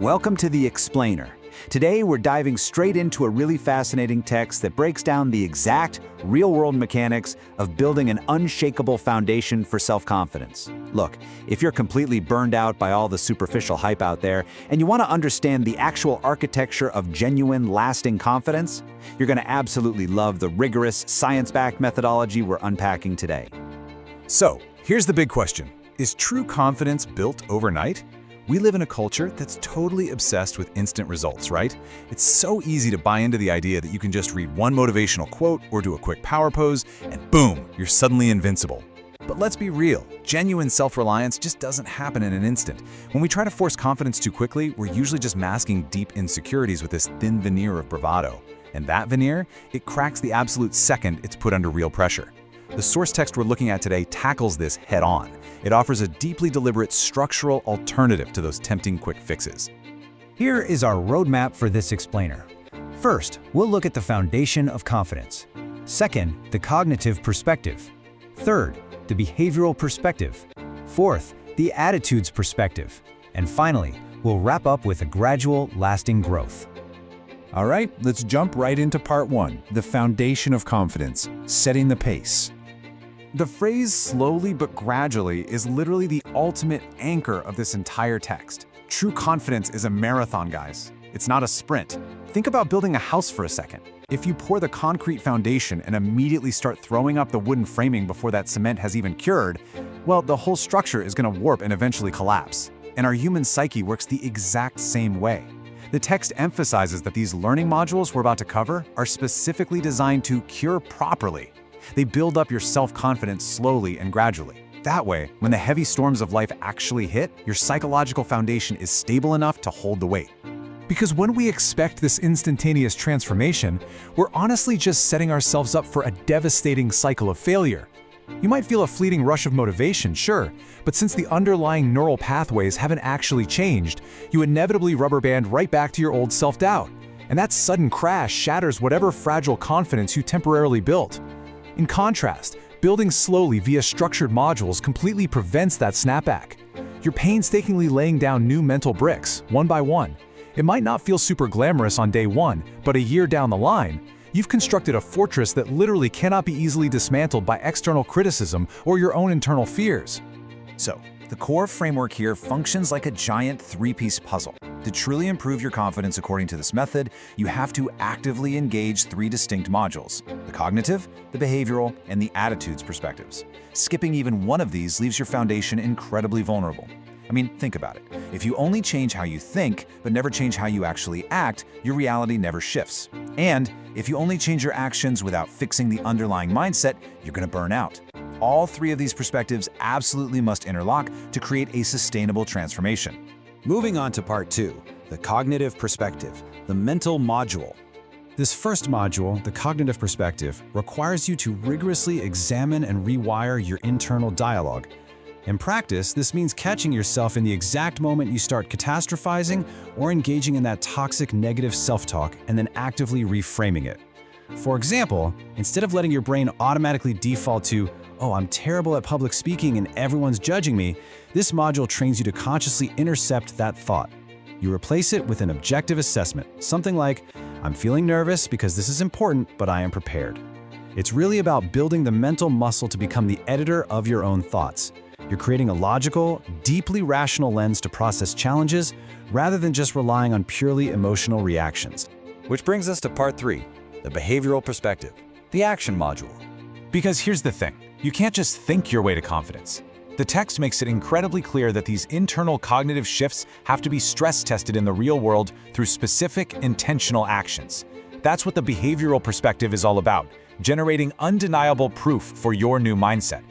Welcome to The Explainer. Today we're diving straight into a really fascinating text that breaks down the exact, real-world mechanics of building an unshakable foundation for self-confidence. Look, if you're completely burned out by all the superficial hype out there, and you want to understand the actual architecture of genuine, lasting confidence, you're going to absolutely love the rigorous, science-backed methodology we're unpacking today. So, here's the big question. Is true confidence built overnight? We live in a culture that's totally obsessed with instant results, right? It's so easy to buy into the idea that you can just read one motivational quote or do a quick power pose, and boom, you're suddenly invincible. But let's be real, genuine self-reliance just doesn't happen in an instant. When we try to force confidence too quickly, we're usually just masking deep insecurities with this thin veneer of bravado. And that veneer, it cracks the absolute second it's put under real pressure. The source text we're looking at today tackles this head-on. It offers a deeply deliberate structural alternative to those tempting quick fixes. Here is our roadmap for this explainer. First, we'll look at the foundation of confidence. Second, the cognitive perspective. Third, the behavioral perspective. Fourth, the attitudes perspective. And finally, we'll wrap up with a gradual, lasting growth. All right, let's jump right into part one, the foundation of confidence, setting the pace. The phrase slowly but gradually is literally the ultimate anchor of this entire text. True confidence is a marathon, guys. It's not a sprint. Think about building a house for a second. If you pour the concrete foundation and immediately start throwing up the wooden framing before that cement has even cured, well, the whole structure is going to warp and eventually collapse. And our human psyche works the exact same way. The text emphasizes that these learning modules we're about to cover are specifically designed to cure properly. They build up your self-confidence slowly and gradually. That way, when the heavy storms of life actually hit, your psychological foundation is stable enough to hold the weight. Because when we expect this instantaneous transformation, we're honestly just setting ourselves up for a devastating cycle of failure. You might feel a fleeting rush of motivation, sure, but since the underlying neural pathways haven't actually changed, you inevitably rubber band right back to your old self-doubt. And that sudden crash shatters whatever fragile confidence you temporarily built. In contrast, building slowly via structured modules completely prevents that snapback. You're painstakingly laying down new mental bricks, one by one. It might not feel super glamorous on day one, but a year down the line, you've constructed a fortress that literally cannot be easily dismantled by external criticism or your own internal fears. So, the core framework here functions like a giant three-piece puzzle. To truly improve your confidence according to this method, you have to actively engage three distinct modules: the cognitive, the behavioral, and the attitudes perspectives. Skipping even one of these leaves your foundation incredibly vulnerable. I mean, think about it. If you only change how you think, but never change how you actually act, your reality never shifts. And if you only change your actions without fixing the underlying mindset, you're going to burn out. All three of these perspectives absolutely must interlock to create a sustainable transformation. Moving on to part two, the cognitive perspective, the mental module. This first module, the cognitive perspective, requires you to rigorously examine and rewire your internal dialogue. In practice, this means catching yourself in the exact moment you start catastrophizing or engaging in that toxic negative self-talk and then actively reframing it. For example, instead of letting your brain automatically default to, "Oh, I'm terrible at public speaking and everyone's judging me," this module trains you to consciously intercept that thought. You replace it with an objective assessment, something like, "I'm feeling nervous because this is important, but I am prepared." It's really about building the mental muscle to become the editor of your own thoughts. You're creating a logical, deeply rational lens to process challenges rather than just relying on purely emotional reactions. Which brings us to part three, the behavioral perspective, the action module. Because here's the thing, you can't just think your way to confidence. The text makes it incredibly clear that these internal cognitive shifts have to be stress-tested in the real world through specific, intentional actions. That's what the behavioral perspective is all about, generating undeniable proof for your new mindset.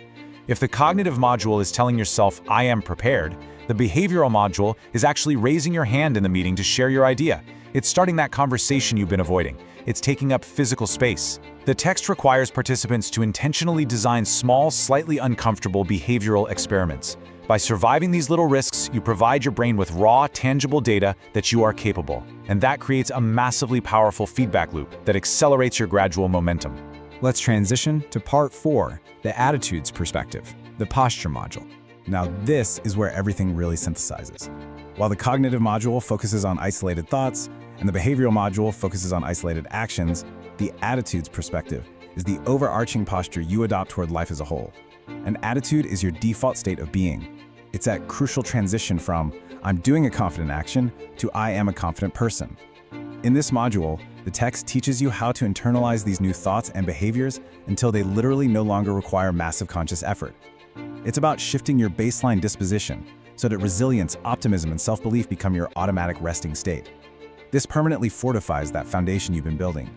If the cognitive module is telling yourself, "I am prepared," the behavioral module is actually raising your hand in the meeting to share your idea. It's starting that conversation you've been avoiding. It's taking up physical space. The text requires participants to intentionally design small, slightly uncomfortable behavioral experiments. By surviving these little risks, you provide your brain with raw, tangible data that you are capable. And that creates a massively powerful feedback loop that accelerates your gradual momentum. Let's transition to part four, the attitudes perspective, the posture module. Now this is where everything really synthesizes. While the cognitive module focuses on isolated thoughts and the behavioral module focuses on isolated actions, the attitudes perspective is the overarching posture you adopt toward life as a whole. An attitude is your default state of being. It's that crucial transition from "I'm doing a confident action" to "I am a confident person." In this module, the text teaches you how to internalize these new thoughts and behaviors until they literally no longer require massive conscious effort. It's about shifting your baseline disposition so that resilience, optimism, and self-belief become your automatic resting state. This permanently fortifies that foundation you've been building.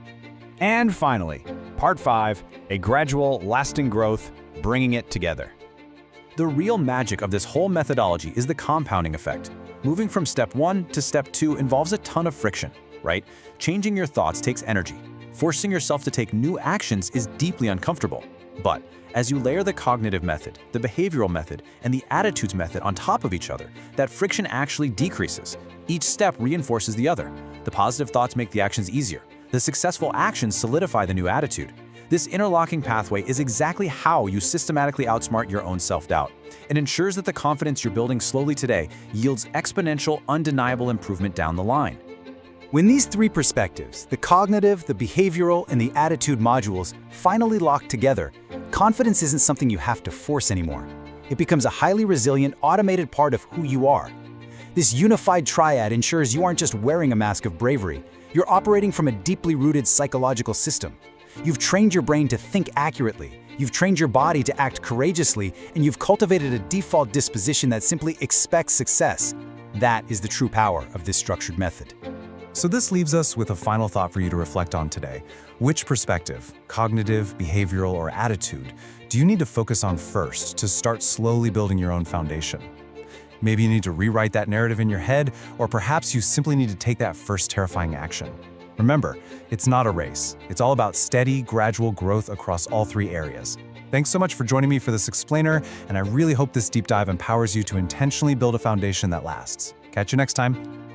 And finally, Part 5, a gradual, lasting growth, bringing it together. The real magic of this whole methodology is the compounding effect. Moving from step 1 to step 2 involves a ton of friction, right? Changing your thoughts takes energy. Forcing yourself to take new actions is deeply uncomfortable. But as you layer the cognitive method, the behavioral method, and the attitudes method on top of each other, that friction actually decreases. Each step reinforces the other. The positive thoughts make the actions easier. The successful actions solidify the new attitude. This interlocking pathway is exactly how you systematically outsmart your own self-doubt. It ensures that the confidence you're building slowly today yields exponential, undeniable improvement down the line. When these three perspectives, the cognitive, the behavioral, and the attitude modules, finally lock together, confidence isn't something you have to force anymore. It becomes a highly resilient, automated part of who you are. This unified triad ensures you aren't just wearing a mask of bravery, you're operating from a deeply rooted psychological system. You've trained your brain to think accurately, you've trained your body to act courageously, and you've cultivated a default disposition that simply expects success. That is the true power of this structured method. So this leaves us with a final thought for you to reflect on today. Which perspective, cognitive, behavioral, or attitude, do you need to focus on first to start slowly building your own foundation? Maybe you need to rewrite that narrative in your head, or perhaps you simply need to take that first terrifying action. Remember, it's not a race. It's all about steady, gradual growth across all three areas. Thanks so much for joining me for this explainer, and I really hope this deep dive empowers you to intentionally build a foundation that lasts. Catch you next time.